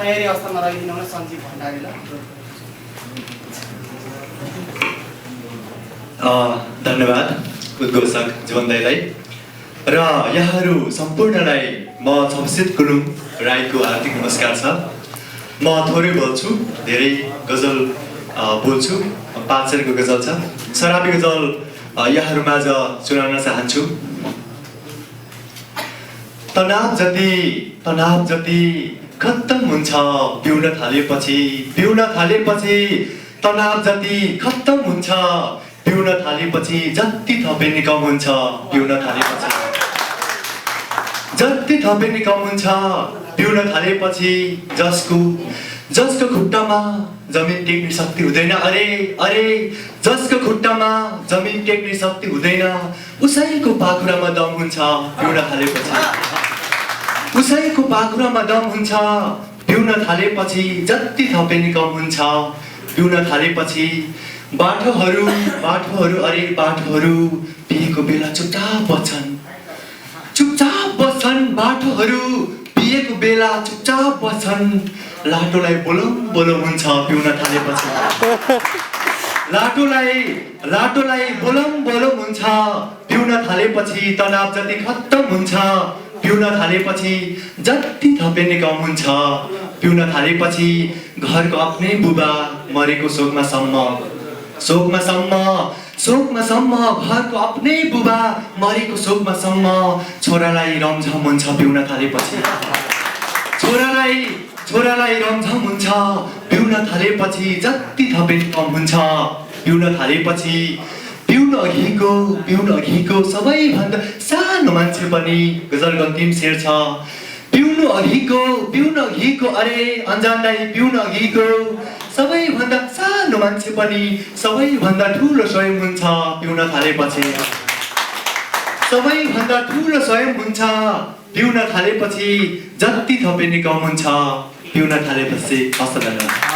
तयारी अवस्थामा रहिदिनु होला सञ्जीव भण्डारीलाई। धन्यवाद उद्घोषक जीवन दाइलाई र यहाँहरू सम्पूर्णलाई म छमसित गुरुङ राईको हार्दिक नमस्कार छ। म थोरै बोल्छु, धेरै गजल बोल्छु। 5 शेरको गजल छ, शराबी गजल यहाँहरूमाझ सुनाउन चाहन्छु। तनाव जति खत्तम हुन्छ पिउन थालेपछि, तनाव जति खत्तम हुन्छ पिउन थालेपछि, जति थपे नि कम हुन्छ पिउन थालेपछि, जति थपे नि कम हुन्छ पिउन थालेपछि, जसको खुट्टामा जमिन टेक्ने शक्ति हुँदैन, अरे जसको खुट्टामा जमिन टेक्ने शक्ति हुँदैन, उसैको पाखुरामा दम हुन्छ पिउन थालेपछि, उसैको पाखुरामा दम हुन्छ पिउन थालेपछि, जति थपे नि कम हुन्छ पिउन थालेपछि। बाटोहरू पिएको बेला चुपचाप बस्छन्, बाटोहरू पिएको बेला चुपचाप बस्छन्, लाटोलाई बोलम हुन्छ पिउन थालेपछि, लाटोलाई बोलम हुन्छ पिउन थालेपछि, तनाव जति खत्तम हुन्छ पिउन थालेपछि, जति थपे नि कम हुन्छ पिउन थालेपछि। घरको आफ्नै बुबा मरेको शोकमा सम्म घरको आफ्नै बुबा मरेको शोकमा सम्म, छोरालाई रमझम हुन्छ पिउन थालेपछि, छोरालाई रमझम हुन्छ पिउन थालेपछि, जति थपे कम हुन्छ पिउन थालेपछि। पिउन अघिको सबैभन्दा सानो मान्छे पनि गजलको अन्तिम शेर छ। पिउनु अघिको अरे अन्जानलाई पिउन अघिको सबैभन्दा सानो मान्छे पनि सबैभन्दा ठुलो स्वयं हुन्छ पिउन थालेपछि, सबैभन्दा ठुलो स्वयं हुन्छ पिउन थालेपछि, जति थपे नि कम हुन्छ पिउन थालेपछि। हस्त धन्यवाद।